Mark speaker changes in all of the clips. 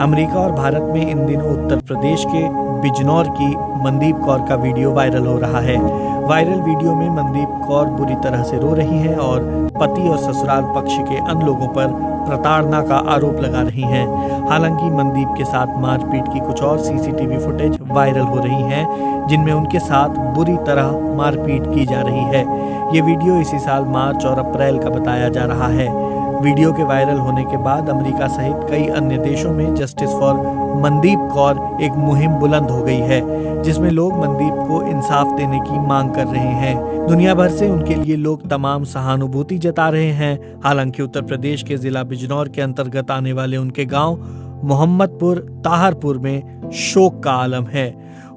Speaker 1: America और भारत में इन दिनों उत्तर प्रदेश के बिजनौर की मनदीप कौर का वीडियो वायरल हो रहा है। वायरल वीडियो में मनदीप कौर बुरी तरह से रो रही हैं और पति और ससुराल पक्ष के अन्य लोगों पर प्रताड़ना का आरोप लगा रही हैं। हालांकि मनदीप के साथ मारपीट की कुछ और सीसीटीवी फुटेज वायरल हो रही हैं, जिनमें उनके साथ बुरी तरह मारपीट की जा रही है। ये वीडियो इसी साल मार्च और अप्रैल का बताया जा रहा है। वीडियो के वायरल होने के बाद अमेरिका सहित कई अन्य देशों में जस्टिस फॉर मनदीप कौर एक मुहिम बुलंद हो गई है, जिसमें लोग मनदीप को इंसाफ देने की मांग कर रहे हैं। दुनिया भर से उनके लिए लोग तमाम सहानुभूति जता रहे हैं। हालांकि उत्तर प्रदेश के जिला बिजनौर के अंतर्गत आने वाले उनके गांव मोहम्मदपुर ताहरपुर में शोक का आलम है।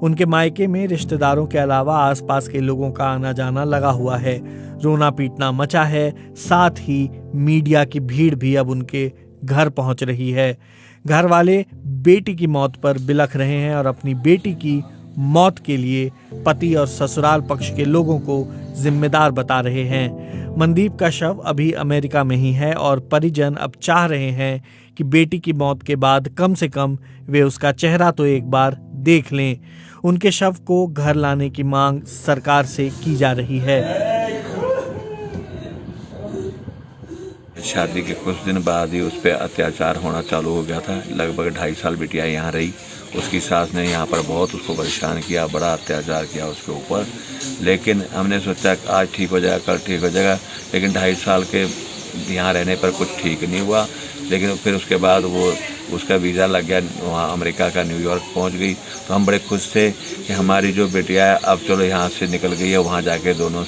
Speaker 1: उनके मायके में रिश्तेदारों के अलावा आसपास के लोगों का आना जाना लगा हुआ है। रोना पीटना मचा है, साथ ही मीडिया की भीड़ भी अब उनके घर पहुंच रही है। घर वाले बेटी की मौत पर बिलख रहे हैं और अपनी बेटी की मौत के लिए पति और ससुराल पक्ष के लोगों को जिम्मेदार बता रहे हैं। मनदीप का शव अभी अमेरिका में ही है और परिजन अब चाह रहे हैं कि बेटी की मौत के बाद कम से कम वे उसका चेहरा तो एक बार देख लें। उनके शव को घर लाने की मांग सरकार से की जा रही है।
Speaker 2: शादी के कुछ दिन बाद ही उस पर अत्याचार होना चालू हो गया था। लगभग 2.5 साल बिटिया यहाँ रही। उसकी सास ने यहाँ पर बहुत उसको परेशान किया, बड़ा अत्याचार किया उसके ऊपर। लेकिन हमने सोचा आज ठीक हो जाएगा, कल ठीक हो जाएगा, लेकिन 2.5 साल के यहाँ रहने पर कुछ ठीक नहीं हुआ। लेकिन फिर उसके बाद उसका वीज़ा लग गया, वहाँ अमेरिका का न्यूयॉर्क पहुँच गई। तो हम बड़े खुश थे कि हमारी जो बिटिया है अब चलो यहाँ से निकल गई है, वहाँ जाके दोनों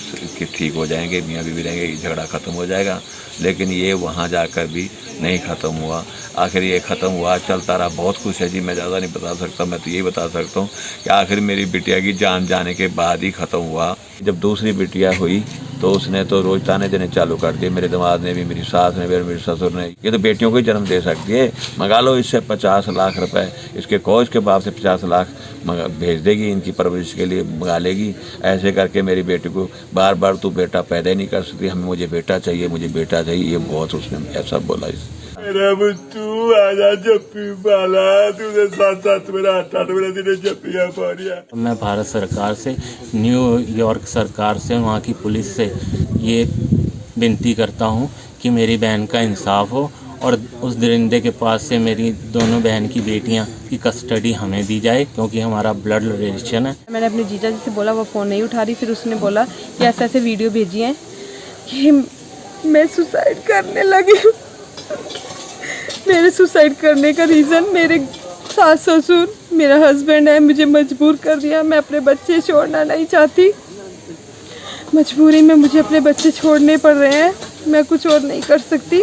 Speaker 2: ठीक हो जाएंगे, मियाँ बीवी रहेंगे, झगड़ा ख़त्म हो जाएगा। लेकिन ये वहाँ जाकर भी नहीं ख़त्म हुआ। आखिर ये ख़त्म हुआ, चलता रहा। बहुत खुश है जी, मैं ज़्यादा नहीं बता सकता। मैं तो यही बता सकता हूँ कि आखिर मेरी बिटिया की जान जाने के बाद ही ख़त्म हुआ। जब दूसरी बिटिया हुई तो उसने तो रोज ताने देने चालू कर दिए। मेरे दामाद ने भी, मेरी सास ने भी, मेरे ससुर ने। ये तो बेटियों को ही जन्म दे सकती है, मंगा लो इससे 50 लाख रुपए, इसके कोच के बाप से 50 लाख भेज देगी, इनकी परवरिश के लिए मंगा लेगी। ऐसे करके मेरी बेटी को बार बार तू बेटा पैदा ही नहीं कर सकती, हमें मुझे बेटा चाहिए, मुझे बेटा चाहिए। ये बहुत उसने ऐसा बोला।
Speaker 3: मेरा बुच्चू आजा जप्पी वाला, तूने 7-7 मेरा 8-8 मेरा दिन जप्पिया पारिया।
Speaker 4: मैं भारत सरकार से, न्यूयॉर्क सरकार से, वहाँ की पुलिस से ये विनती करता हूँ कि मेरी बहन का इंसाफ हो और उस दरिंदे के पास से मेरी दोनों बहन की बेटियां की कस्टडी हमें दी जाए, क्योंकि हमारा ब्लड रिलेशन है।
Speaker 5: मैंने अपने जीजा जी से बोला, वो फ़ोन नहीं उठा रही। फिर उसने बोला कि ऐसे ऐसे वीडियो भेजी हैं कि मैं सुसाइड करने लगी। मेरे सुसाइड करने का रीज़न मेरे सास ससुर, मेरा हस्बैंड है, मुझे मजबूर कर दिया। मैं अपने बच्चे छोड़ना नहीं चाहती, मजबूरी में मुझे अपने बच्चे छोड़ने पड़ रहे हैं। मैं कुछ और नहीं कर सकती।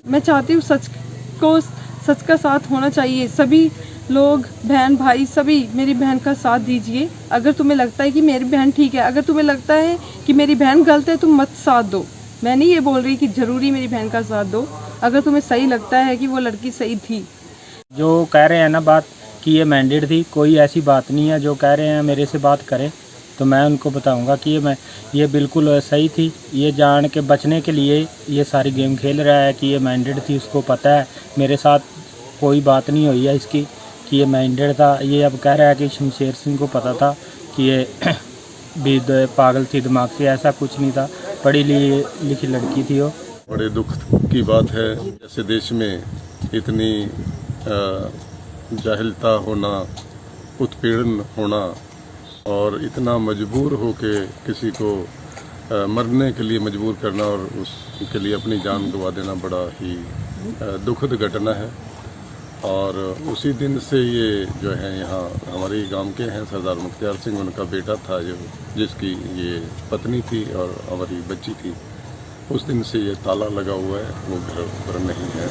Speaker 5: मैं चाहती हूँ सच का साथ होना चाहिए। सभी लोग, बहन भाई, सभी मेरी बहन का साथ दीजिए। अगर तुम्हें लगता है कि मेरी बहन ठीक है, अगर तुम्हें लगता है कि मेरी बहन गलत है, तुम मत साथ दो। मैं नहीं ये बोल रही कि ज़रूरी मेरी बहन का साथ दो। अगर तुम्हें सही लगता है कि वो लड़की सही थी।
Speaker 6: जो कह रहे हैं ना बात कि ये मैंडेट थी, कोई ऐसी बात नहीं है। जो कह रहे हैं मेरे से बात करें तो मैं उनको बताऊंगा कि ये बिल्कुल सही थी। ये जान के बचने के लिए ये सारी गेम खेल रहा है कि ये मैंडेट थी। उसको पता है मेरे साथ कोई बात नहीं हुई है इसकी कि ये मैंडेट था। ये अब कह रहा है कि शमशेर सिंह को पता था कि ये भी पागल थी दिमाग से। ऐसा कुछ नहीं था, पढ़ी लिखी लड़की थी वो।
Speaker 3: बड़े दुख की बात है जैसे देश में इतनी जाहिलता होना, उत्पीड़न होना और इतना मजबूर हो के किसी को मरने के लिए मजबूर करना और उसके लिए अपनी जान गंवा देना बड़ा ही दुखद घटना है। और उसी दिन से ये जो है यहाँ हमारे गांव के हैं सरदार मुख्तियार सिंह, उनका बेटा था जो जिसकी ये पत्नी थी और हमारी बच्ची थी। उस दिन से ये ताला लगा हुआ है, वो घर पर नहीं है।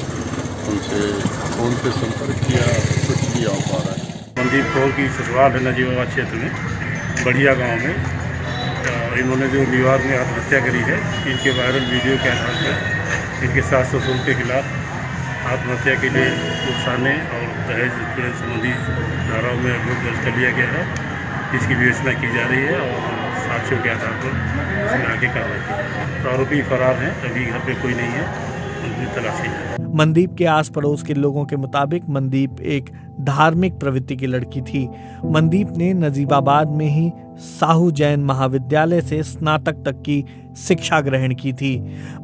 Speaker 3: उनसे फ़ोन पे संपर्क किया, कुछ भी आ पा रहा है।
Speaker 7: मनदीप कौर की ससुराल है नजीबाबाद क्षेत्र में बढ़िया गांव में। इन्होंने जो न्यूयॉर्क में आत्महत्या करी है, इनके वायरल वीडियो के आधार पर इनके सास ससुर के खिलाफ आत्महत्या के लिए उकसाने और दहेज उत्पीड़न संबंधी धाराओं में अभियोग दर्ज कर लिया गया है। इसकी विवेचना की जा रही है और साक्ष्यों के आधार पर इसमें आगे कार्रवाई की जाएगी। तो आरोपी फरार हैं, अभी घर पे कोई नहीं है, उनकी तलाशी है।
Speaker 1: मनदीप के आस पड़ोस के लोगों के मुताबिक मनदीप एक धार्मिक प्रवृत्ति की लड़की थी। मनदीप ने नजीबाबाद में ही साहू जैन महाविद्यालय से स्नातक तक की शिक्षा ग्रहण की थी।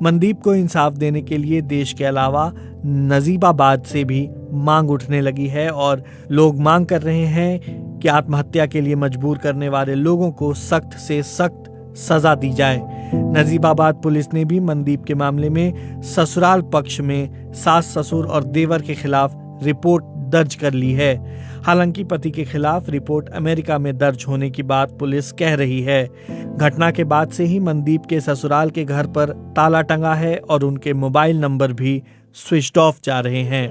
Speaker 1: मनदीप को इंसाफ देने के लिए देश के अलावा नजीबाबाद से भी मांग उठने लगी है और लोग मांग कर रहे हैं कि आत्महत्या के लिए मजबूर करने वाले लोगों को सख्त से सख्त सजा दी जाए। नजीबाबाद पुलिस ने भी मनदीप के मामले में ससुराल पक्ष में सास ससुर और देवर के खिलाफ रिपोर्ट दर्ज कर ली है। हालांकि पति के खिलाफ रिपोर्ट अमेरिका में दर्ज होने की बात पुलिस कह रही है। घटना के बाद से ही मनदीप के ससुराल के घर पर ताला टंगा है और उनके मोबाइल नंबर भी स्विच ऑफ जा रहे हैं।